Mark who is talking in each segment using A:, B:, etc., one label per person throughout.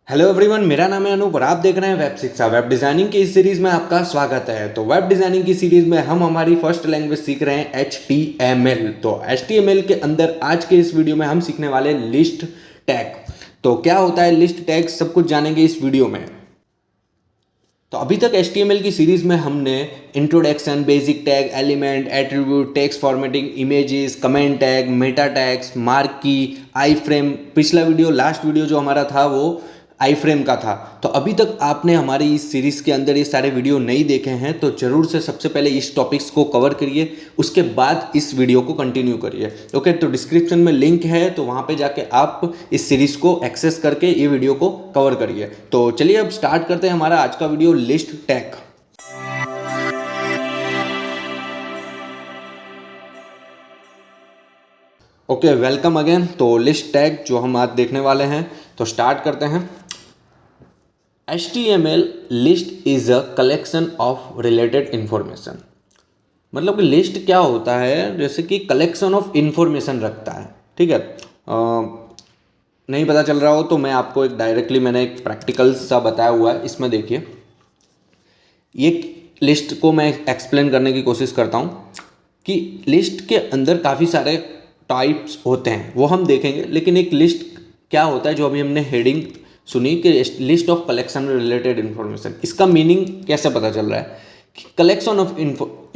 A: Hello everyone, मेरा नाम है अनूप और आप देख रहे हैं वेब शिक्षा। वेब डिज़ाइनिंग की इस सीरीज़ में आपका स्वागत है। तो वेब डिज़ाइनिंग की सीरीज़ में हम हमारी फर्स्ट लैंग्वेज सीख रहे हैं HTML। तो HTML के अंदर आज के इस वीडियो में हम सीखने वाले लिस्ट टैग। तो क्या होता है लिस्ट टैग, सब कुछ जानेंगे इस वीडियो में। तो अभी तक HTML की सीरीज़ में हमने introduction, basic tag, element, attribute, text formatting, images, comment tag, meta tags, marquee, iframe, पिछला वीडियो लास्ट वीडियो जो हमारा था वो आई फ्रेम का था। तो अभी तक आपने हमारी इस सीरीज़ के अंदर ये सारे वीडियो नहीं देखे हैं तो ज़रूर से सबसे पहले इस टॉपिक्स को कवर करिए, उसके बाद इस वीडियो को कंटिन्यू करिए। ओके, तो डिस्क्रिप्शन में लिंक है, तो वहाँ पे जाके आप इस सीरीज़ को एक्सेस करके ये वीडियो को कवर करिए। तो चलिए अब स्टार्ट करते हैं हमारा आज का video list tag. Okay, welcome again. तो लिस्ट टैग जो हम आज देखने वाले हैं, तो स्टार्ट करते हैं। HTML list is a collection of related information. मतलब कि लिस्ट क्या होता है, जैसे कि कलेक्शन ऑफ इंफॉर्मेशन रखता है। ठीक है, नहीं पता चल रहा हो तो मैं आपको मैंने एक प्रैक्टिकल सा बताया हुआ है, इसमें देखिए। ये लिस्ट को मैं एक्सप्लेन करने की कोशिश करता हूँ कि लिस्ट के अंदर काफ़ी सारे टाइप्स होते हैं, वो हम देखेंगे। लेकिन एक लिस्ट क्या होता है, जो अभी हमने हेडिंग सुनी कि list of collection related information, इसका मीनिंग कैसे पता चल रहा है कि कलेक्शन ऑफ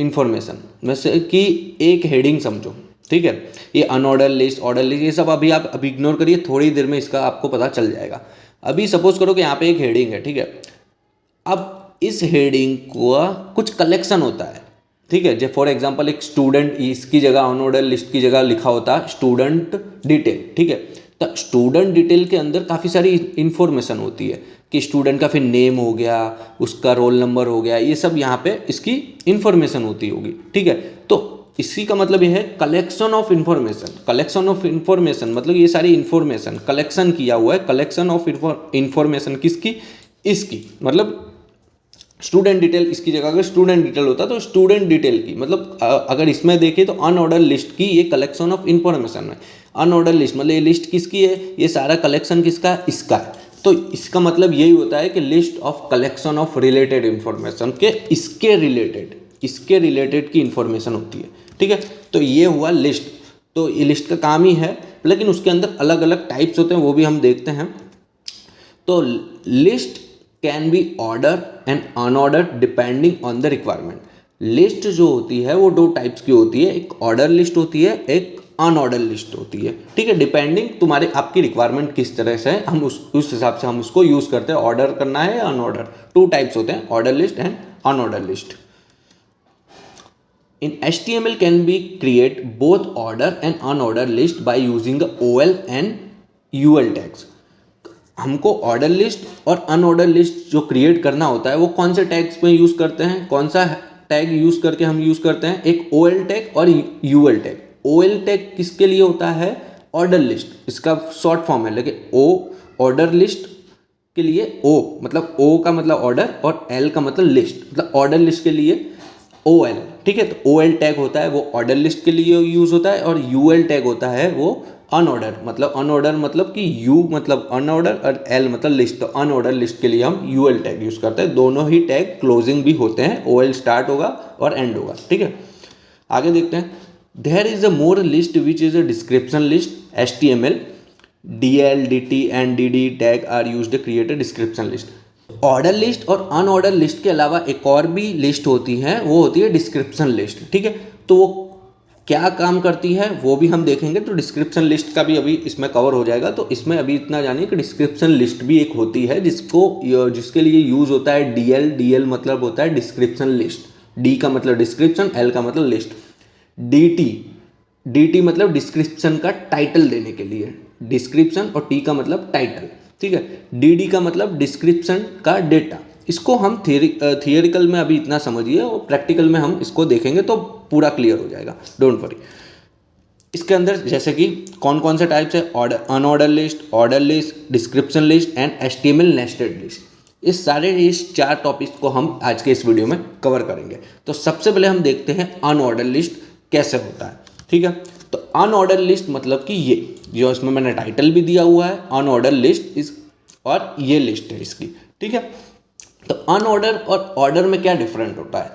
A: इन्फॉर्मेशन में से कि एक हेडिंग समझो। ठीक है, ये अनऑर्डर लिस्ट, ऑर्डर लिस्ट, ये सब अभी आप इग्नोर करिए, थोड़ी देर में इसका आपको पता चल जाएगा। अभी सपोज करो कि यहाँ पे एक हेडिंग है। ठीक है, अब इस हेडिंग का कुछ कलेक्शन होता है। ठीक है, जैसे फॉर एग्जांपल एक स्टूडेंट, इसकी जगह अनऑर्डर लिस्ट की जगह लिखा होता है स्टूडेंट डिटेल। ठीक है, तो स्टूडेंट डिटेल के अंदर काफ़ी सारी इंफॉर्मेशन होती है कि स्टूडेंट का फिर नेम हो गया, उसका रोल नंबर हो गया, ये सब यहाँ पे इसकी इंफॉर्मेशन होती होगी। ठीक है, तो इसी का मतलब ये है collection of information. Collection of information मतलब ये सारी इंफॉर्मेशन कलेक्शन किया हुआ है। कलेक्शन ऑफ इंफॉर्मेशन किसकी? इसकी, मतलब स्टूडेंट डिटेल, इसकी जगह अगर स्टूडेंट डिटेल होता तो स्टूडेंट डिटेल की, मतलब अगर इसमें देखें तो अनऑर्डर लिस्ट की ये कलेक्शन ऑफ इंफॉर्मेशन है। अनऑर्डर लिस्ट मतलब ये लिस्ट किसकी है, ये सारा कलेक्शन किसका है, इसका है। तो इसका मतलब यही होता है कि list of collection of related information के इसके रिलेटेड की इंफॉर्मेशन होती है। ठीक है, तो ये हुआ लिस्ट। तो ये लिस्ट का काम ही है, लेकिन उसके अंदर अलग अलग टाइप्स होते हैं, वो भी हम देखते हैं। तो list can be order and unordered depending on the requirement. List जो होती है वो दो टाइप्स की होती है, एक ऑर्डर लिस्ट होती है, एक अनऑर्डर लिस्ट होती है। ठीक है, डिपेंडिंग तुम्हारे आपकी रिक्वायरमेंट किस तरह से है, हम उस हिसाब से हम उसको यूज़ करते हैं। ऑर्डर करना है या अनऑर्डर, टू टाइप्स होते हैं, order list and unordered list. In HTML can be create both order and unorder list by using the OL and UL tags। हमको ऑर्डर लिस्ट और अनऑर्डर लिस्ट जो क्रिएट करना होता है वो कौन से टैग्स में यूज़ करते हैं, कौन सा टैग यूज़ करके हम यूज़ करते हैं? एक OL टैग और UL टैग। OL टैग किसके लिए होता है? ऑर्डर लिस्ट, इसका शॉर्ट फॉर्म है। लेकिन O ऑर्डर लिस्ट के लिए, O मतलब O का मतलब ऑर्डर और L का मतलब लिस्ट, मतलब ऑर्डर लिस्ट के लिए OL। ठीक है, तो OL टैग होता है वो ऑर्डर लिस्ट के लिए यूज़ होता है, और UL टैग होता है वो अनऑर्डर मतलब कि U मतलब अनऑर्डर और L मतलब लिस्ट। तो अनऑर्डर लिस्ट के लिए हम UL टैग यूज़ करते हैं। दोनों ही टैग क्लोजिंग भी होते हैं, OL स्टार्ट होगा और एंड होगा। ठीक है, आगे देखते हैं। There is a more list which is a description list. HTML DL DT and DD tag are used to create a description list. Order list और अनऑर्डर लिस्ट के अलावा एक और भी लिस्ट होती है, वो होती है डिस्क्रिप्शन लिस्ट। ठीक है, तो वो क्या काम करती है वो भी हम देखेंगे। तो डिस्क्रिप्शन लिस्ट का भी अभी इसमें कवर हो जाएगा। तो इसमें अभी इतना जानिए कि डिस्क्रिप्शन लिस्ट भी एक होती है जिसके लिए यूज़ होता है DL मतलब होता है डिस्क्रिप्शन लिस्ट। D का मतलब डिस्क्रिप्शन, L का मतलब लिस्ट। DT मतलब डिस्क्रिप्शन का टाइटल देने के लिए, डिस्क्रिप्शन, और T का मतलब टाइटल। ठीक है, DD का मतलब डिस्क्रिप्शन का डेटा। इसको हम थियरिकल में अभी इतना समझिए, और प्रैक्टिकल में हम इसको देखेंगे तो पूरा क्लियर हो जाएगा, डोंट वरी। इसके अंदर जैसे कि कौन कौन से टाइप्स है, unordered list, description list and HTML nested list. इस चार टॉपिक्स को हम आज के इस वीडियो में कवर करेंगे। तो सबसे पहले हम देखते हैं अनऑर्डर लिस्ट कैसे होता है। ठीक है, तो अनऑर्डर लिस्ट मतलब कि ये जो इसमें मैंने टाइटल भी दिया हुआ है, अनऑर्डर लिस्ट इज और ये लिस्ट है इसकी, ठीक है। तो अनऑर्डर और ऑर्डर में क्या डिफरेंट होता है?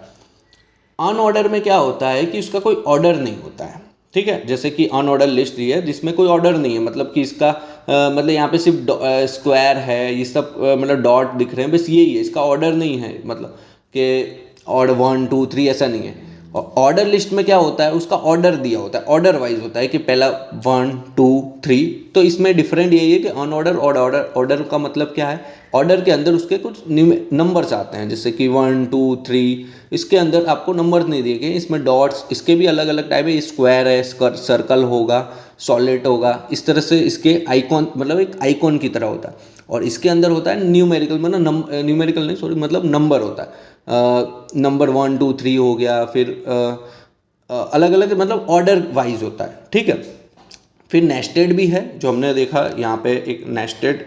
A: अनऑर्डर में क्या होता है कि उसका कोई ऑर्डर नहीं होता है, ठीक है। जैसे कि अनऑर्डर लिस्ट दी है जिसमें कोई ऑर्डर नहीं है, मतलब कि इसका मतलब यहाँ पे सिर्फ स्क्वायर है, ये सब मतलब डॉट दिख रहे हैं, बस यही है, इसका ऑर्डर नहीं है, मतलब कि ऑर्डर 1 2 3 ऐसा नहीं है। और ऑर्डर लिस्ट में क्या होता है, उसका ऑर्डर दिया होता है, ऑर्डर वाइज होता है कि पहला 1 2 3। तो इसमें डिफरेंट यही है कि अनऑर्डर और ऑर्डर। ऑर्डर का मतलब क्या है, ऑर्डर के अंदर उसके कुछ नंबर्स आते हैं, जैसे कि 1 2 3, इसके अंदर आपको नंबर नहीं दिए गए, इसमें डॉट्स, इसके भी अलग अलग टाइप है, स्क्वायर है, सर्कल होगा, सॉलिड होगा, इस तरह से इसके आइकॉन, मतलब एक आइकॉन की तरह होता है। और इसके अंदर होता है न्यूमेरिकल, मतलब न्यूमेरिकल नहीं सॉरी, मतलब नंबर होता है, नंबर 1 2 3 हो गया, फिर अलग अलग मतलब ऑर्डर वाइज होता है, ठीक है। फिर नेस्टेड भी है जो हमने देखा यहाँ पे, एक नेस्टेड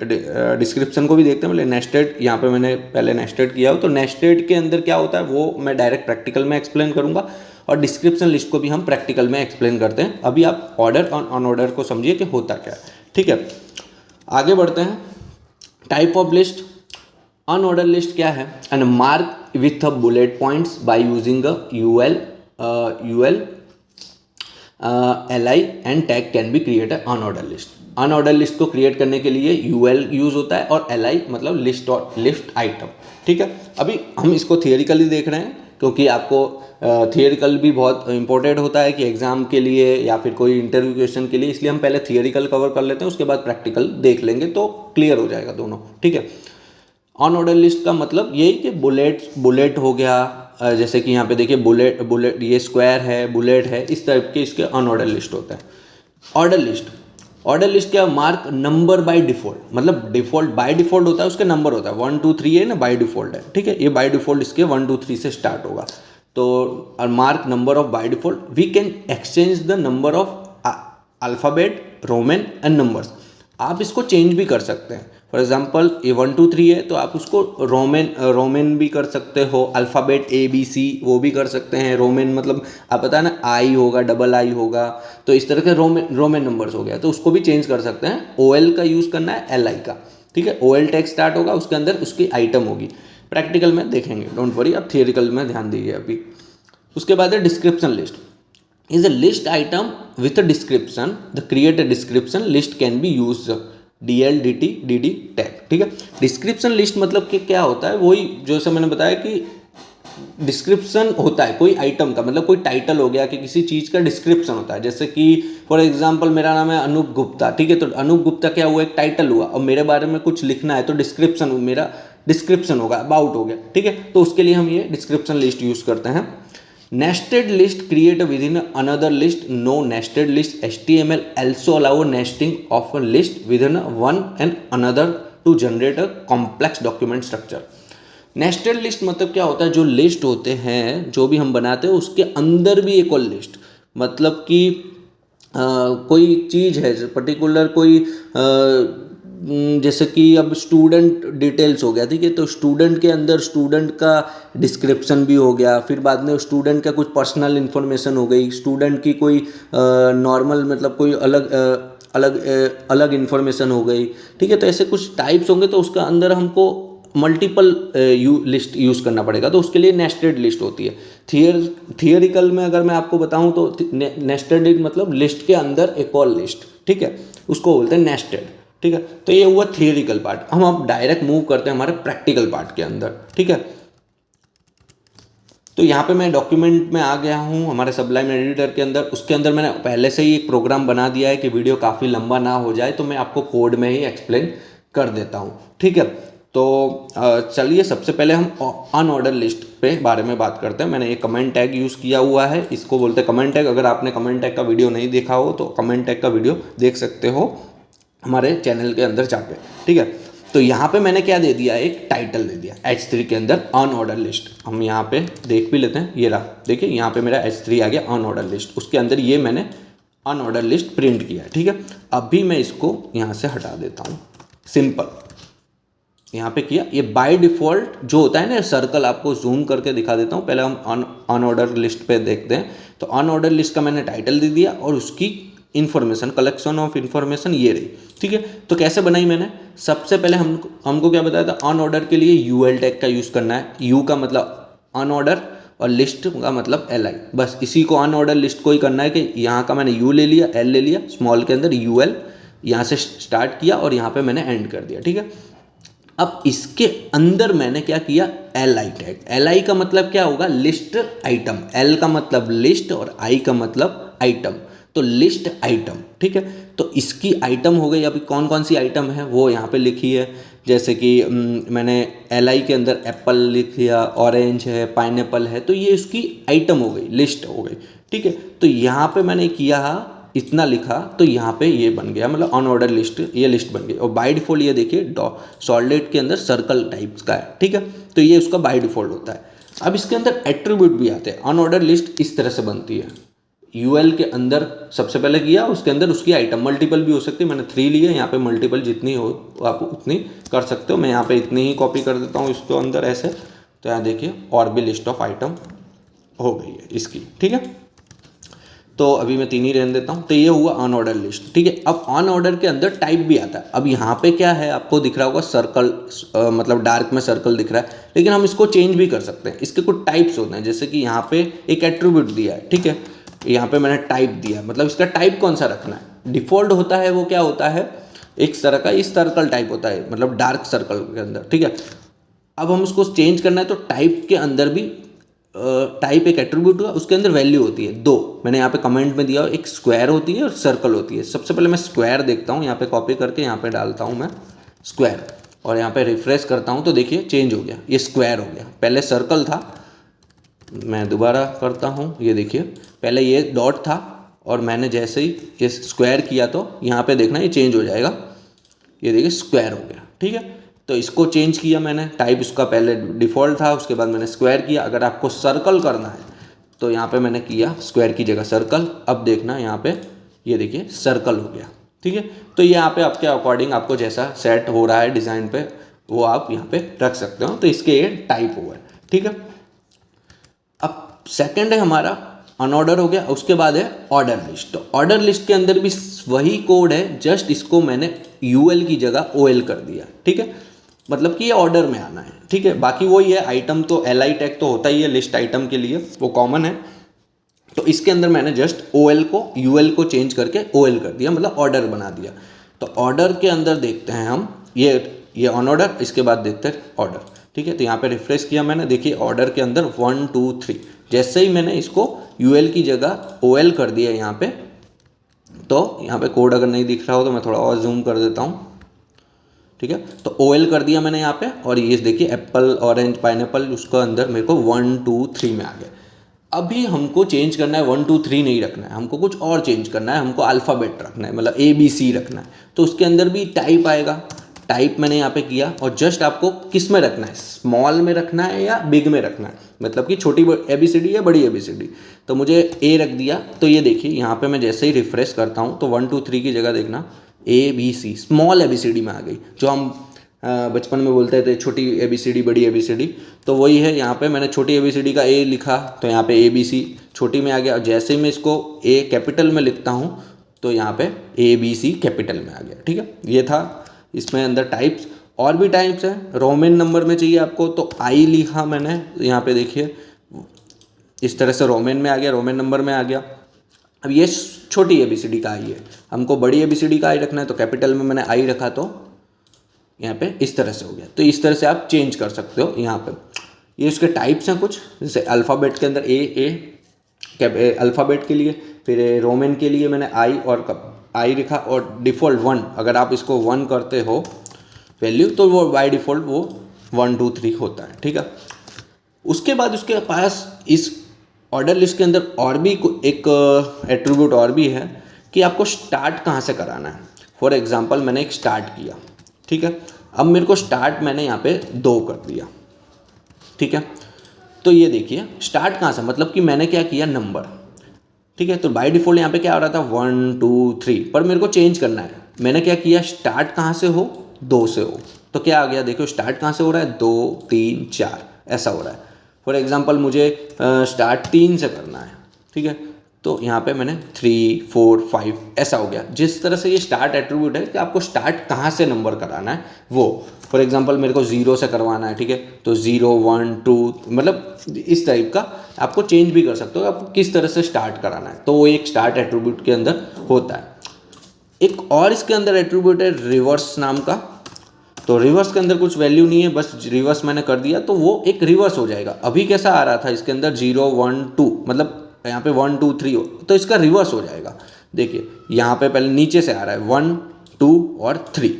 A: डिस्क्रिप्शन को भी देखते हैं, मतलब नेस्टेड यहाँ पे मैंने पहले नेस्टेड किया हो, तो नेस्टेड के अंदर क्या होता है वो मैं डायरेक्ट प्रैक्टिकल में एक्सप्लेन करूँगा, और डिस्क्रिप्शन लिस्ट को भी हम प्रैक्टिकल में एक्सप्लेन करते हैं। अभी आप ऑर्डर और अनऑर्डर को समझिए कि होता क्या है, ठीक है। आगे बढ़ते हैं। Type of list, unordered list क्या है? And mark with a bullet points by using a UL LI and tag can be create a unordered list. Unordered list को क्रिएट करने के लिए UL यूज होता है और LI मतलब लिस्ट और लिस्ट आइटम, ठीक है। अभी हम इसको थियोरिकली देख रहे हैं क्योंकि आपको थियोरिकल भी बहुत इंपॉर्टेंट होता है कि एग्जाम के लिए या फिर कोई इंटरव्यू क्वेश्चन के लिए, इसलिए हम पहले थियोरिकल कवर कर लेते हैं, उसके बाद प्रैक्टिकल देख लेंगे तो क्लियर हो जाएगा दोनों, ठीक है। अनऑर्डर लिस्ट का मतलब यही कि बुलेट हो गया, जैसे कि यहाँ पे देखिए बुलेट ये स्क्वायर है, बुलेट है, इस टाइप के इसके अनऑर्डर लिस्ट होते हैं। ऑर्डर लिस्ट क्या, मार्क नंबर बाय डिफॉल्ट, मतलब डिफॉल्ट बाय डिफॉल्ट होता है, उसके नंबर होता है 1 2 3 है ना, बाय डिफॉल्ट है, ठीक है। ये बाय डिफॉल्ट इसके 1 2 3 से स्टार्ट होगा। तो mark number of by default, we can exchange the number of alphabet, Roman and numbers. आप इसको चेंज भी कर सकते हैं। फॉर एग्जाम्पल ये 1 2 3 है तो आप उसको रोमन भी कर सकते हो, अल्फ़ाबेट ABC वो भी कर सकते हैं। रोमन मतलब आप पता है ना, आई होगा, डबल आई होगा, तो इस तरह के रोमन नंबर्स हो गया, तो उसको भी चेंज कर सकते हैं। OL का यूज़ करना है, LI का, ठीक है। OL टैग स्टार्ट होगा, उसके अंदर उसकी आइटम होगी। प्रैक्टिकल में देखेंगे, डोंट वरी, आप थियोरिकल में ध्यान दीजिए अभी। उसके बाद है description list, is a list item with a description, the create a description list can be use DL DT DD tag, ठीक है। डिस्क्रिप्शन लिस्ट मतलब कि क्या होता है, वही जैसे मैंने बताया कि डिस्क्रिप्शन होता है कोई आइटम का, मतलब कोई टाइटल हो गया कि किसी चीज़ का डिस्क्रिप्शन होता है। जैसे कि फॉर एग्जांपल मेरा नाम है अनूप गुप्ता, ठीक है, तो अनूप गुप्ता क्या हुआ, एक टाइटल हुआ, और मेरे बारे में कुछ लिखना है तो डिस्क्रिप्शन, मेरा डिस्क्रिप्शन होगा, अबाउट हो गया, ठीक है। तो उसके लिए हम ये डिस्क्रिप्शन लिस्ट यूज़ करते हैं। Nested list create within another list, no nested list HTML also allow nesting of a list within one and another to generate a complex document structure। Nested list मतलब क्या होता है, जो list होते हैं जो भी हम बनाते हैं उसके अंदर भी एक और लिस्ट, मतलब कि कोई चीज़ है पर्टिकुलर, कोई जैसे कि अब स्टूडेंट डिटेल्स हो गया, ठीक है, तो स्टूडेंट के अंदर स्टूडेंट का डिस्क्रिप्शन भी हो गया, फिर बाद में स्टूडेंट का कुछ पर्सनल इन्फॉर्मेशन हो गई, स्टूडेंट की कोई नॉर्मल मतलब कोई अलग इन्फॉर्मेशन हो गई, ठीक है। तो ऐसे कुछ टाइप्स होंगे, तो उसका अंदर हमको मल्टीपल लिस्ट यूज़ करना पड़ेगा, तो उसके लिए नेस्टेड लिस्ट होती है। थियोरिकल में अगर मैं आपको बताऊं तो नेस्टेड मतलब लिस्ट के अंदर एक और लिस्ट, ठीक है, उसको बोलते हैं नेस्टेड, ठीक है। तो ये हुआ थियोरिकल पार्ट। हम अब डायरेक्ट मूव करते हैं हमारे प्रैक्टिकल पार्ट के अंदर, ठीक है। तो यहाँ पे मैं डॉक्यूमेंट में आ गया हूँ हमारे सबलाइन एडिटर के अंदर। उसके अंदर मैंने पहले से ही एक प्रोग्राम बना दिया है कि वीडियो काफ़ी लंबा ना हो जाए, तो मैं आपको कोड में ही एक्सप्लेन कर देता हूँ, ठीक है। तो चलिए सबसे पहले हम अनऑर्डर लिस्ट पे बारे में बात करते हैं। मैंने एक कमेंट टैग यूज़ किया हुआ है, इसको बोलते हैं कमेंट टैग। अगर आपने कमेंट टैग का वीडियो नहीं देखा हो तो कमेंट टैग का वीडियो देख सकते हो हमारे चैनल के अंदर जाके, ठीक है। तो यहाँ पे मैंने क्या दे दिया, एक टाइटल दे दिया H3 के अंदर अनऑर्डर लिस्ट। हम यहाँ पे देख भी लेते हैं, ये रहा, देखिए यहाँ पे मेरा H3 आ गया अनऑर्डर लिस्ट, उसके अंदर ये मैंने अनऑर्डर लिस्ट प्रिंट किया है, ठीक है। अभी मैं इसको यहाँ से हटा देता हूँ, सिंपल यहाँ पे किया। ये बाय डिफ़ॉल्ट जो होता है ना सर्कल, आपको जूम करके दिखा देता हूँ। पहले हम अनऑर्डर लिस्ट पे देखते हैं। तो अनऑर्डर लिस्ट का मैंने टाइटल दे दिया और उसकी इन्फॉर्मेशन, कलेक्शन ऑफ इन्फॉर्मेशन ये रही, ठीक है। तो कैसे बनाई मैंने, सबसे पहले हमको क्या बताया था, अनऑर्डर के लिए यूएल टैग का यूज़ करना है। यू का मतलब अनऑर्डर और लिस्ट का मतलब एल आई, बस इसी को अनऑर्डर लिस्ट को ही करना है कि यहाँ का मैंने यू ले लिया, एल ले लिया, स्मॉल के अंदर यू एल यहाँ से स्टार्ट किया और यहाँ पे मैंने एंड कर दिया, ठीक है। अब इसके अंदर मैंने क्या किया, L I tag. L I का मतलब क्या होगा, लिस्ट आइटम। एल का मतलब लिस्ट और आई का मतलब आइटम, तो लिस्ट आइटम, ठीक है। तो इसकी आइटम हो गई। अभी कौन कौन सी आइटम है वो यहाँ पे लिखी है, जैसे कि मैंने एल आई के अंदर एप्पल लिख लिया, ऑरेंज है, पाइनएप्पल है, तो ये उसकी आइटम हो गई, लिस्ट हो गई, ठीक है। तो यहाँ पे मैंने किया इतना लिखा तो यहाँ पे ये बन गया, मतलब अनऑर्डर लिस्ट, ये लिस्ट बन गई। और बाय डिफॉल्ट ये देखिए सॉलिड के अंदर सर्कल टाइप्स का है, ठीक है। तो ये उसका बाय डिफॉल्ट होता है। अब इसके अंदर एट्रीब्यूट भी आते हैं। अनऑर्डर लिस्ट इस तरह से बनती है, यूएल के अंदर सबसे पहले किया, उसके अंदर उसकी आइटम मल्टीपल भी हो सकती है, मैंने 3 लिए, यहाँ पे मल्टीपल जितनी हो आप उतनी कर सकते हो। मैं यहाँ पे इतनी ही कॉपी कर देता हूँ इसको अंदर ऐसे। तो यहाँ देखिए और भी लिस्ट ऑफ आइटम हो गई है इसकी, ठीक है। तो अभी मैं 3 ही रहने देता हूँ। तो ये हुआ अनऑर्डर लिस्ट, ठीक है। अब अनऑर्डर के अंदर टाइप भी आता है। अब यहाँ पे क्या है, आपको दिख रहा होगा सर्कल, मतलब डार्क में सर्कल दिख रहा है, लेकिन हम इसको चेंज भी कर सकते हैं। इसके कुछ टाइप्स होते हैं, जैसे कि यहाँ पे एक एट्रीब्यूट दिया है, ठीक है। यहाँ पे मैंने टाइप दिया, मतलब इसका टाइप कौन सा रखना है। डिफॉल्ट होता है वो क्या होता है, एक तरह का इस सर्कल टाइप होता है, मतलब डार्क सर्कल के अंदर, ठीक है। अब हम उसको चेंज करना है तो टाइप के अंदर भी टाइप एक एट्रीब्यूट हुआ, उसके अंदर वैल्यू होती है 2। मैंने यहाँ पे कमेंट में दिया, एक स्क्वायर होती है और सर्कल होती है। सबसे पहले मैं स्क्वायर देखता हूँ, यहाँ पे कॉपी करके यहाँ पे डालता हूँ मैं स्क्वायर, और यहाँ पे रिफ्रेश करता हूँ तो देखिए चेंज हो गया, ये स्क्वायर हो गया। पहले सर्कल था, मैं दोबारा करता हूँ, ये देखिए पहले ये डॉट था और मैंने जैसे ही ये स्क्वायर किया तो यहाँ पे देखना ये चेंज हो जाएगा, ये देखिए स्क्वायर हो गया, ठीक है। तो इसको चेंज किया मैंने, टाइप उसका पहले डिफ़ॉल्ट था, उसके बाद मैंने स्क्वायर किया। अगर आपको सर्कल करना है तो यहाँ पे मैंने किया स्क्वायर की जगह सर्कल। अब देखना यहाँ पे ये देखिए सर्कल हो गया, ठीक है। तो यहाँ पे आपके अकॉर्डिंग आपको जैसा सेट हो रहा है डिज़ाइन पे वो आप यहाँ पे रख सकते हो। तो इसके ये टाइप हुआ है, ठीक है। अब सेकंड है हमारा अनऑर्डर हो गया, उसके बाद है ऑर्डर लिस्ट। तो ऑर्डर लिस्ट के अंदर भी वही कोड है, जस्ट इसको मैंने यूएल की जगह ओएल कर दिया, ठीक है। मतलब कि ये ऑर्डर में आना है, ठीक है। बाकी वही है, आइटम तो एल आई टैग तो होता ही है लिस्ट आइटम के लिए, वो कॉमन है। तो इसके अंदर मैंने जस्ट ओएल को यूएल को चेंज करके ओएल कर दिया, मतलब ऑर्डर बना दिया। तो ऑर्डर के अंदर देखते हैं हम ये अनऑर्डर, इसके बाद देखते हैं ऑर्डर, ठीक है। तो यहाँ पे रिफ्रेश किया मैंने, देखिए ऑर्डर के अंदर 1 2 3, जैसे ही मैंने इसको यूएल की जगह ओएल कर दिया यहाँ पे, तो यहाँ पे कोड अगर नहीं दिख रहा हो तो मैं थोड़ा और जूम कर देता हूँ, ठीक है। तो ओएल कर दिया मैंने यहाँ पे, और ये देखिए एप्पल, ऑरेंज, पाइनएप्पल, उसका अंदर मेरे को 1 2 3 में आ गया। अभी हमको चेंज करना है, 1 2 3 नहीं रखना है, हमको कुछ और चेंज करना है, हमको अल्फ़ाबेट रखना है, मतलब ABC रखना है। तो उसके अंदर भी टाइप आएगा, टाइप मैंने यहाँ पे किया, और जस्ट आपको किस में रखना है, स्मॉल में रखना है या बिग में रखना है, मतलब कि छोटी ABCD या बड़ी ABCD। तो मुझे A रख दिया। तो ये देखिए यहाँ पे मैं जैसे ही रिफ्रेश करता हूँ तो 1 2 3 की जगह देखना ABC, स्मॉल ABCD में आ गई, जो हम बचपन में बोलते थे छोटी ABCD बड़ी ABCD, तो वही है। यहाँ पे मैंने छोटी ABCD का A लिखा तो यहाँ पे ABC छोटी में आ गया, और जैसे ही मैं इसको A कैपिटल में लिखता हूँ तो यहाँ पे ABC कैपिटल में आ गया, ठीक है। ये था इसमें अंदर टाइप्स। और भी टाइप्स हैं, रोमन नंबर में चाहिए आपको तो I लिखा मैंने, यहाँ पे देखिए इस तरह से रोमन में आ गया, रोमन नंबर में आ गया। अब ये छोटी ABCD का I है, हमको बड़ी ABCD का I रखना है तो कैपिटल में मैंने I रखा, तो यहाँ पे इस तरह से हो गया। तो इस तरह से आप चेंज कर सकते हो यहाँ पे। ये उसके टाइप्स हैं कुछ, जैसे अल्फ़ाबेट के अंदर अल्फ़ाबेट के लिए, फिर रोमन के लिए मैंने I लिखा, और डिफ़ॉल्ट 1, अगर आप इसको 1 करते हो वैल्यू तो वो बाय डिफ़ॉल्ट वो 1 2 3 होता है, ठीक है। उसके बाद उसके पास इस ऑर्डर लिस्ट के अंदर और भी एक एट्रीब्यूट और भी है कि आपको स्टार्ट कहाँ से कराना है। फॉर एग्जांपल मैंने एक स्टार्ट किया, ठीक है। अब मेरे को स्टार्ट मैंने यहाँ पे 2 कर दिया, ठीक है। तो ये देखिए स्टार्ट कहाँ से, मतलब कि मैंने क्या किया, नंबर, ठीक है। तो बाय डिफ़ॉल्ट यहाँ पे क्या हो रहा था 1 2 3, पर मेरे को चेंज करना है। मैंने क्या किया, स्टार्ट कहाँ से हो, 2 से हो। तो क्या आ गया, देखो स्टार्ट कहाँ से हो रहा है, 2 3 4 ऐसा हो रहा है। फॉर एग्जांपल मुझे स्टार्ट 3 से करना है, ठीक है। तो यहाँ पे मैंने 3, 4, 5 ऐसा हो गया। जिस तरह से ये स्टार्ट एट्रीब्यूट है कि आपको स्टार्ट कहाँ से नंबर कराना है वो, फॉर एग्जांपल मेरे को 0 से करवाना है, ठीक है, तो 0, 1, 2 मतलब इस टाइप का आपको चेंज भी कर सकते हो, आपको किस तरह से स्टार्ट कराना है, तो वो एक स्टार्ट एट्रीब्यूट के अंदर होता है। एक और इसके अंदर एट्रीब्यूट है रिवर्स नाम का। तो रिवर्स के अंदर कुछ वैल्यू नहीं है, बस रिवर्स मैंने कर दिया तो वो एक रिवर्स हो जाएगा। अभी कैसा आ रहा था इसके अंदर 0, 1, 2 मतलब यहाँ पे 1, 2, 3 हो, तो इसका रिवर्स हो जाएगा। देखिए यहाँ पे पहले नीचे से आ रहा है 1, 2 और 3,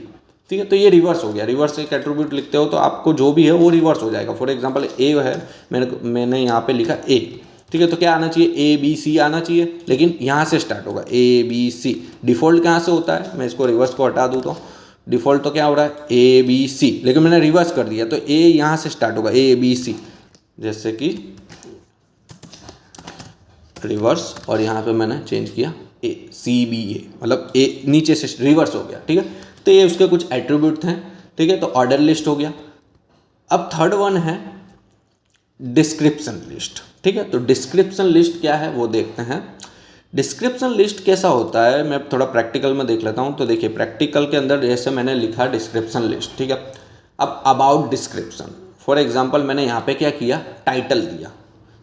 A: ठीक है, तो ये रिवर्स हो गया। रिवर्स एक एट्रीब्यूट लिखते हो तो आपको जो भी है वो रिवर्स हो जाएगा। फॉर एग्जांपल ए है, मैंने यहाँ पे लिखा ए, ठीक है, तो क्या आना चाहिए, ABC आना चाहिए, लेकिन यहाँ से स्टार्ट होगा ABC। डिफ़ॉल्ट कहाँ से होता है, मैं इसको रिवर्स को हटा दूँ तो डिफ़ॉल्ट तो क्या हो रहा है ABC, लेकिन मैंने रिवर्स कर दिया तो ए यहाँ से स्टार्ट होगा ABC, जैसे कि रिवर्स, और यहाँ पे मैंने चेंज किया CBA, मतलब ए नीचे से रिवर्स हो गया, ठीक है। तो ये उसके कुछ एट्रीब्यूट हैं, ठीक है, तो ऑर्डर लिस्ट हो गया। अब थर्ड वन है डिस्क्रिप्शन लिस्ट, ठीक है। तो डिस्क्रिप्शन लिस्ट क्या है वो देखते हैं। डिस्क्रिप्शन लिस्ट कैसा होता है, मैं थोड़ा प्रैक्टिकल में देख लेता हूँ। तो देखिए प्रैक्टिकल के अंदर जैसे मैंने लिखा डिस्क्रिप्शन लिस्ट, ठीक है। अब अबाउट डिस्क्रिप्शन, फॉर एग्जांपल मैंने यहाँ पे क्या किया, टाइटल दिया।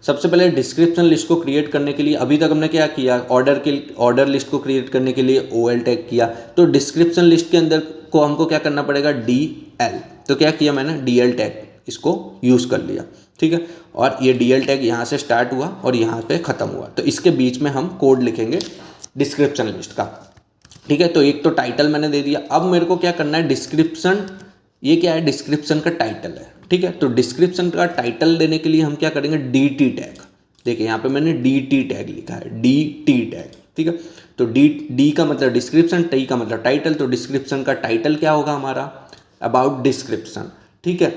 A: सबसे पहले डिस्क्रिप्शन लिस्ट को क्रिएट करने के लिए अभी तक हमने क्या किया, ऑर्डर लिस्ट को क्रिएट करने के लिए OL टैग किया। तो डिस्क्रिप्शन लिस्ट के अंदर को हमको क्या करना पड़ेगा, DL। तो क्या किया मैंने, DL टैग इसको यूज़ कर लिया, ठीक है। और ये DL टैग यहाँ से स्टार्ट हुआ और यहाँ पे ख़त्म हुआ, तो इसके बीच में हम कोड लिखेंगे डिस्क्रिप्शन लिस्ट का, ठीक है। तो एक तो टाइटल मैंने दे दिया। अब मेरे को क्या करना है, डिस्क्रिप्शन, ये क्या है, डिस्क्रिप्शन का टाइटल है, ठीक है। तो डिस्क्रिप्शन का टाइटल देने के लिए हम क्या करेंगे, DT टैग। देखिए यहाँ पे मैंने DT टैग लिखा है, DT टैग, ठीक है। तो D का मतलब डिस्क्रिप्शन, T का मतलब टाइटल। तो डिस्क्रिप्शन का टाइटल क्या होगा हमारा, अबाउट डिस्क्रिप्शन, ठीक है।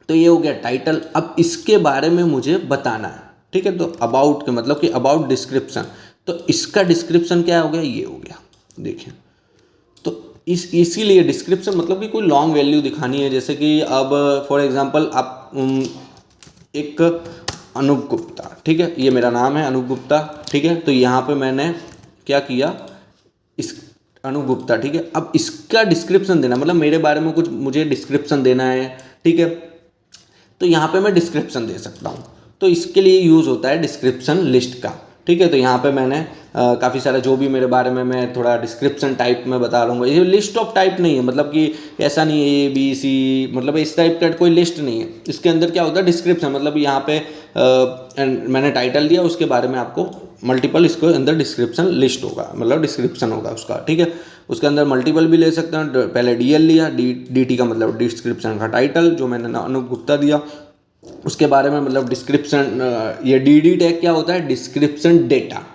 A: तो ये हो गया टाइटल। अब इसके बारे में मुझे बताना है, ठीक है। तो अबाउट के मतलब कि अबाउट डिस्क्रिप्शन, तो इसका डिस्क्रिप्शन क्या हो गया, ये हो गया। देखिए तो इसीलिए डिस्क्रिप्शन मतलब कि कोई लॉन्ग वैल्यू दिखानी है, जैसे कि अब फॉर एग्जांपल आप एक अनूप गुप्ता, ठीक है, ये मेरा नाम है अनूप गुप्ता, ठीक है। तो यहाँ पे मैंने क्या किया, इस अनूप गुप्ता, ठीक है। अब इसका डिस्क्रिप्शन देना मतलब मेरे बारे में कुछ मुझे डिस्क्रिप्शन देना है, ठीक है। तो यहाँ पे मैं डिस्क्रिप्शन दे सकता हूँ, तो इसके लिए यूज़ होता है डिस्क्रिप्शन लिस्ट का, ठीक है। तो यहाँ पे मैंने काफ़ी सारा जो भी मेरे बारे में मैं थोड़ा डिस्क्रिप्शन टाइप में बता रहा हूँ। ये लिस्ट ऑफ टाइप नहीं है, मतलब कि ऐसा नहीं है ABC, मतलब इस टाइप का कोई लिस्ट नहीं है। इसके अंदर क्या होता है, डिस्क्रिप्शन मतलब यहाँ पे मैंने टाइटल दिया, उसके बारे में आपको मल्टीपल इसके अंदर डिस्क्रिप्शन लिस्ट होगा, मतलब डिस्क्रिप्शन होगा उसका, ठीक है। उसके अंदर मल्टीपल भी ले सकते हैं। पहले DL लिया, DT का मतलब डिस्क्रिप्शन का टाइटल, जो मैंने अनूप गुप्ता दिया उसके बारे में मतलब डिस्क्रिप्शन। ये DD टैग क्या होता है, डिस्क्रिप्शन डेटा।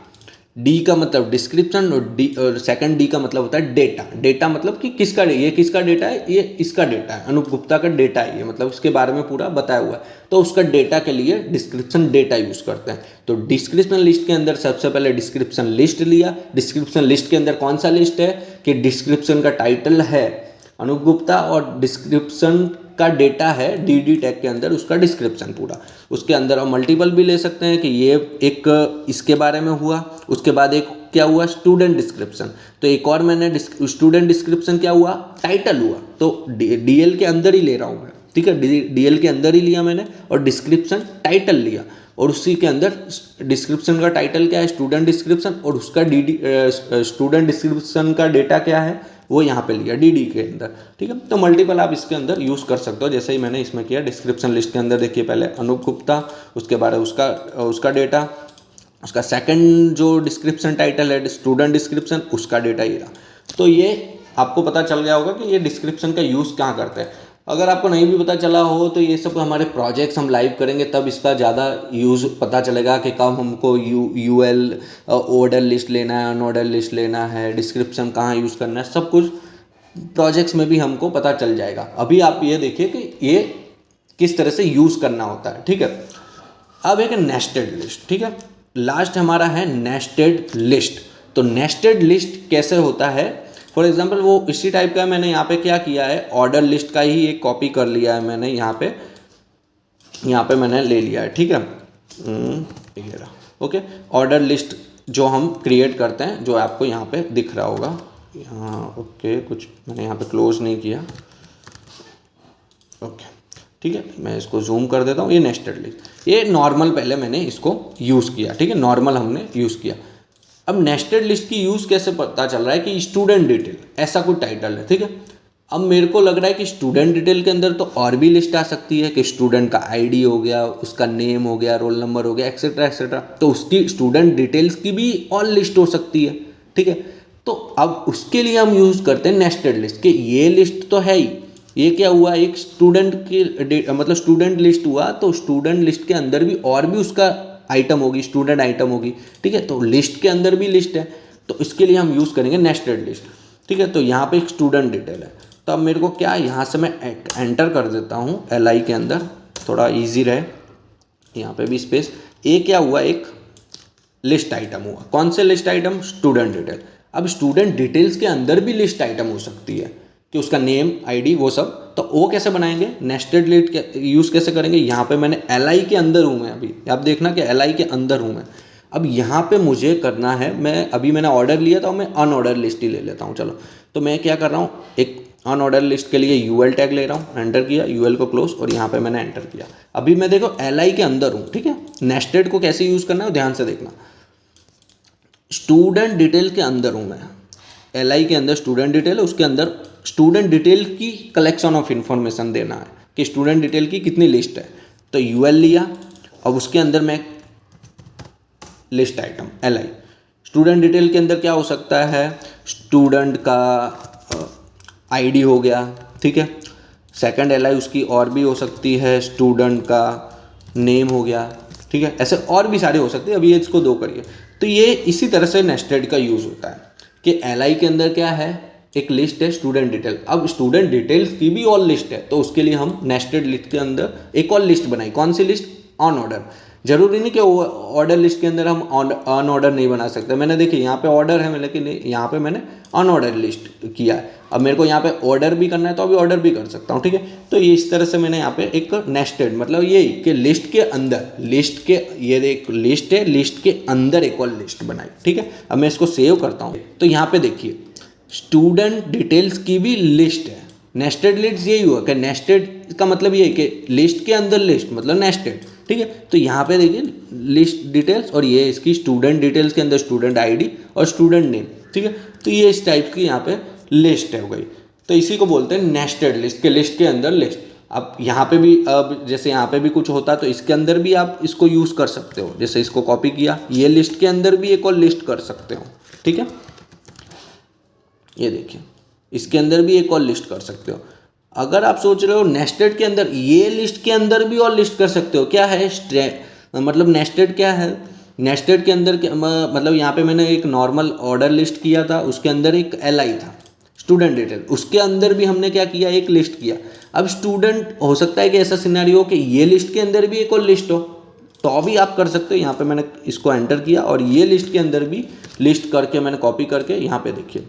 A: D का मतलब डिस्क्रिप्शन और सेकंड D का मतलब होता है डेटा। डेटा मतलब कि किसका, ये किसका डेटा है, ये इसका डेटा है, अनूप गुप्ता का डेटा है ये, मतलब इसके बारे में पूरा बताया हुआ है। तो उसका डेटा के लिए डिस्क्रिप्शन डेटा यूज़ करते हैं। तो डिस्क्रिप्शन लिस्ट के अंदर सबसे पहले डिस्क्रिप्शन लिस्ट लिया। डिस्क्रिप्शन लिस्ट के अंदर कौन सा लिस्ट है कि डिस्क्रिप्शन का टाइटल है अनूप गुप्ता और डिस्क्रिप्शन का डेटा है DD टैग के अंदर उसका डिस्क्रिप्शन पूरा। उसके अंदर हम मल्टीपल भी ले सकते हैं कि ये एक इसके बारे में हुआ, उसके बाद एक क्या हुआ, स्टूडेंट डिस्क्रिप्शन। तो एक और मैंने स्टूडेंट डिस्क्रिप्शन क्या हुआ, टाइटल हुआ। तो DL के अंदर ही ले रहा हूँ मैं, ठीक है, DL के अंदर ही लिया मैंने और डिस्क्रिप्शन टाइटल लिया, और उसी के अंदर डिस्क्रिप्शन का टाइटल क्या है, स्टूडेंट डिस्क्रिप्शन, और उसका स्टूडेंट डिस्क्रिप्शन का डेटा क्या है वो यहाँ पे लिया DD के अंदर, ठीक है। तो मल्टीपल आप इसके अंदर यूज़ कर सकते हो, जैसे ही मैंने इसमें किया। डिस्क्रिप्शन लिस्ट के अंदर देखिए पहले अनूप गुप्ता, उसके बाद उसका डेटा, उसका सेकंड जो डिस्क्रिप्शन टाइटल है स्टूडेंट डिस्क्रिप्शन, उसका डेटा ये रहा। तो ये आपको पता चल गया होगा कि ये डिस्क्रिप्शन का यूज़ कहाँ करते हैं। अगर आपको नहीं भी पता चला हो तो ये सब हमारे प्रोजेक्ट्स हम लाइव करेंगे तब इसका ज़्यादा यूज़ पता चलेगा कि कब हमको UL ऑर्डर लिस्ट लेना है, अनऑर्डर लिस्ट लेना है, डिस्क्रिप्शन कहाँ यूज़ करना है, सब कुछ प्रोजेक्ट्स में भी हमको पता चल जाएगा। अभी आप ये देखिए कि ये किस तरह से यूज़ करना होता है, ठीक है। अब एक नेस्टेड लिस्ट, ठीक है, लास्ट हमारा है नेस्टेड लिस्ट। तो नेस्टेड लिस्ट कैसे होता है, फॉर एग्जांपल वो इसी टाइप का मैंने यहाँ पे क्या किया है, ऑर्डर लिस्ट का ही एक कॉपी कर लिया है मैंने, यहाँ पे मैंने ले लिया है, ठीक है, ये रहा। ओके, ऑर्डर लिस्ट जो हम क्रिएट करते हैं, जो आपको यहाँ पे दिख रहा होगा यहाँ। ओके, कुछ मैंने यहाँ पे क्लोज नहीं किया। ओके, ठीक है, मैं इसको जूम कर देता हूँ। ये नेस्टेड लिस्ट, ये नॉर्मल पहले मैंने इसको यूज़ किया, ठीक है, नॉर्मल हमने यूज़ किया। अब नेस्टेड लिस्ट की यूज़ कैसे पता चल रहा है कि स्टूडेंट डिटेल ऐसा कोई टाइटल है, ठीक है। अब मेरे को लग रहा है कि स्टूडेंट डिटेल के अंदर तो और भी लिस्ट आ सकती है कि स्टूडेंट का आईडी हो गया, उसका नेम हो गया, रोल नंबर हो गया, एक्सेट्रा एक्सेट्रा, तो उसकी स्टूडेंट डिटेल्स की भी और लिस्ट हो सकती है, ठीक है। तो अब उसके लिए हम यूज़ करते हैं नेस्टेड लिस्ट कि ये लिस्ट तो है ही, ये क्या हुआ, एक स्टूडेंट की मतलब स्टूडेंट लिस्ट हुआ, तो स्टूडेंट लिस्ट के अंदर भी और भी उसका आइटम होगी, स्टूडेंट आइटम होगी, ठीक है। तो लिस्ट के अंदर भी लिस्ट है, तो इसके लिए हम यूज़ करेंगे नेस्टेड लिस्ट, ठीक है। तो यहाँ पे एक स्टूडेंट डिटेल है, तो अब मेरे को क्या, यहाँ से मैं एंटर कर देता हूँ LI के अंदर, थोड़ा इजी रहे, यहाँ पे भी स्पेस। ये क्या हुआ, एक लिस्ट आइटम हुआ। कौन से लिस्ट आइटम, स्टूडेंट डिटेल। अब स्टूडेंट डिटेल्स के अंदर भी लिस्ट आइटम हो सकती है कि उसका नेम, आईडी, वो सब, तो वो कैसे बनाएंगे, नेस्टेड लिस्ट यूज़ कैसे करेंगे। यहाँ पे मैंने LI के अंदर हूँ मैं, अभी आप देखना कि LI के अंदर हूँ मैं। अब यहाँ पे मुझे करना है, मैंने ऑर्डर लिया था, मैं अनऑर्डर लिस्ट ही ले लेता हूँ, चलो। तो मैं क्या कर रहा हूँ, एक अनऑर्डर लिस्ट के लिए UL टैग ले रहा हूँ, एंटर किया, UL को क्लोज, और यहाँ पे मैंने एंटर किया। अभी मैं देखो LI के अंदर हूँ, ठीक है। नेस्टेड को कैसे यूज़ करना है ध्यान से देखना। स्टूडेंट डिटेल के अंदर हूँ मैं, LI के अंदर स्टूडेंट डिटेल है, उसके अंदर स्टूडेंट डिटेल की कलेक्शन ऑफ इंफॉर्मेशन देना है कि स्टूडेंट डिटेल की कितनी लिस्ट है। तो UL लिया, अब उसके अंदर मैं list item LI, student detail के अंदर क्या हो सकता है, स्टूडेंट का आईडी हो गया, ठीक है। सेकंड LI उसकी और भी हो सकती है, स्टूडेंट का नेम हो गया, ठीक है। ऐसे और भी सारे हो सकते हैं, अभी ये इसको 2 करिए। तो ये इसी तरह से नेस्टेड का यूज़ होता है कि LI के अंदर क्या है, एक लिस्ट है स्टूडेंट डिटेल। अब स्टूडेंट डिटेल्स की भी और लिस्ट है, तो उसके लिए हम नेस्टेड लिस्ट के अंदर एक और लिस्ट बनाई। कौन सी लिस्ट, ऑन ऑर्डर। जरूरी नहीं कि ऑर्डर लिस्ट के अंदर हम अन ऑर्डर नहीं बना सकते। मैंने देखिए यहाँ पे ऑर्डर है, लेकिन यहाँ पे मैंने अन ऑर्डर लिस्ट किया है। अब मेरे को यहाँ पे ऑर्डर भी करना है, तो अभी ऑर्डर भी कर सकता हूँ, ठीक है। तो ये इस तरह से मैंने यहाँ पे एक नेस्टेड, मतलब यही कि लिस्ट के अंदर, लिस्ट के, ये एक लिस्ट है, लिस्ट के अंदर एक और लिस्ट बनाई, ठीक है। अब मैं इसको सेव करता हूँ, तो यहाँ पे देखिए स्टूडेंट डिटेल्स की भी लिस्ट है। नेस्टेड लिस्ट यही हुआ कि नेस्टेड का मतलब ये है कि लिस्ट के अंदर लिस्ट, मतलब नेस्टेड, ठीक है। तो यहाँ पे देखिए लिस्ट डिटेल्स, और ये इसकी स्टूडेंट डिटेल्स के अंदर स्टूडेंट आईडी और स्टूडेंट नेम, ठीक है। तो ये इस टाइप की यहाँ पे लिस्ट है हो गई। तो इसी को बोलते हैं नेस्टेड लिस्ट, के लिस्ट के अंदर लिस्ट। अब यहाँ पे भी, अब जैसे यहाँ पे भी कुछ होता तो इसके अंदर भी आप इसको यूज़ कर सकते हो। जैसे इसको कॉपी किया, ये लिस्ट के अंदर भी एक और लिस्ट कर सकते हो, ठीक है। ये देखिए इसके अंदर भी एक और लिस्ट कर सकते हो। अगर आप सोच रहे हो नेस्टेड के अंदर, ये लिस्ट के अंदर भी और लिस्ट कर सकते हो। क्या है, मतलब नेस्टेड क्या है, नेस्टेड के अंदर मतलब यहाँ पे मैंने एक नॉर्मल ऑर्डर लिस्ट किया था, उसके अंदर एक LI था स्टूडेंट डिटेल, उसके अंदर भी हमने क्या किया, एक लिस्ट किया। अब स्टूडेंट हो सकता है कि ऐसा सिनेरियो हो कि ये लिस्ट के अंदर भी एक और लिस्ट हो, तो भी आप कर सकते हो। यहाँ पे मैंने इसको एंटर किया, और ये लिस्ट के अंदर भी लिस्ट करके मैंने कॉपी करके यहाँ पे देखिए,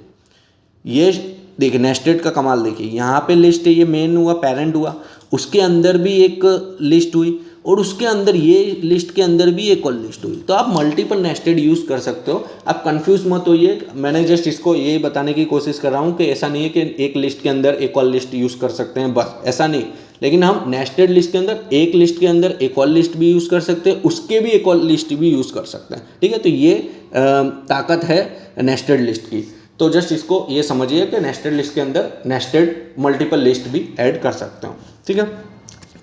A: ये देखिए नेस्टेड का कमाल देखिए, यहाँ पे लिस्ट है, ये मेन हुआ, पेरेंट हुआ, उसके अंदर भी एक लिस्ट हुई, और उसके अंदर ये लिस्ट के अंदर भी एक और लिस्ट हुई। तो आप मल्टीपल नेस्टेड यूज़ कर सकते हो। आप कंफ्यूज मत होइए, मैंने जस्ट इसको ये बताने की कोशिश कर रहा हूँ कि ऐसा नहीं है कि एक लिस्ट के अंदर एक और लिस्ट यूज़ कर सकते हैं, बस ऐसा नहीं। लेकिन हम नेस्टेड लिस्ट के अंदर एक लिस्ट के अंदर एक और लिस्ट भी यूज़ कर सकते हैं, उसके भी एक और लिस्ट भी यूज़ कर सकते हैं, ठीक है। तो ये ताकत है नेस्टेड लिस्ट की। तो जस्ट इसको ये समझिए कि नेस्टेड लिस्ट के अंदर नेस्टेड मल्टीपल लिस्ट भी ऐड कर सकते हो, ठीक है।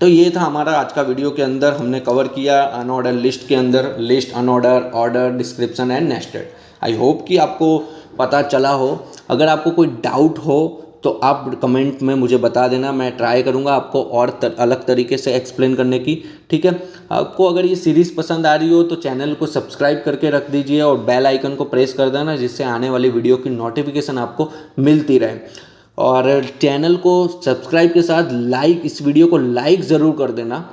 A: तो ये था हमारा आज का वीडियो के अंदर हमने कवर किया अनऑर्डर लिस्ट के अंदर, list, unordered, order, description and nested. I hope कि आपको पता चला हो। अगर आपको कोई डाउट हो तो आप कमेंट में मुझे बता देना, मैं ट्राई करूँगा आपको और अलग तरीके से एक्सप्लेन करने की, ठीक है। आपको अगर ये सीरीज़ पसंद आ रही हो तो चैनल को सब्सक्राइब करके रख दीजिए और बेल आइकन को प्रेस कर देना, जिससे आने वाली वीडियो की नोटिफिकेशन आपको मिलती रहे। और चैनल को सब्सक्राइब के साथ लाइक, इस वीडियो को लाइक ज़रूर कर देना,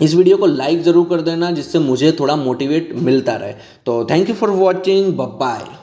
A: इस वीडियो को लाइक ज़रूर कर देना, जिससे मुझे थोड़ा मोटिवेट मिलता रहे। तो thank you for watching, bye bye.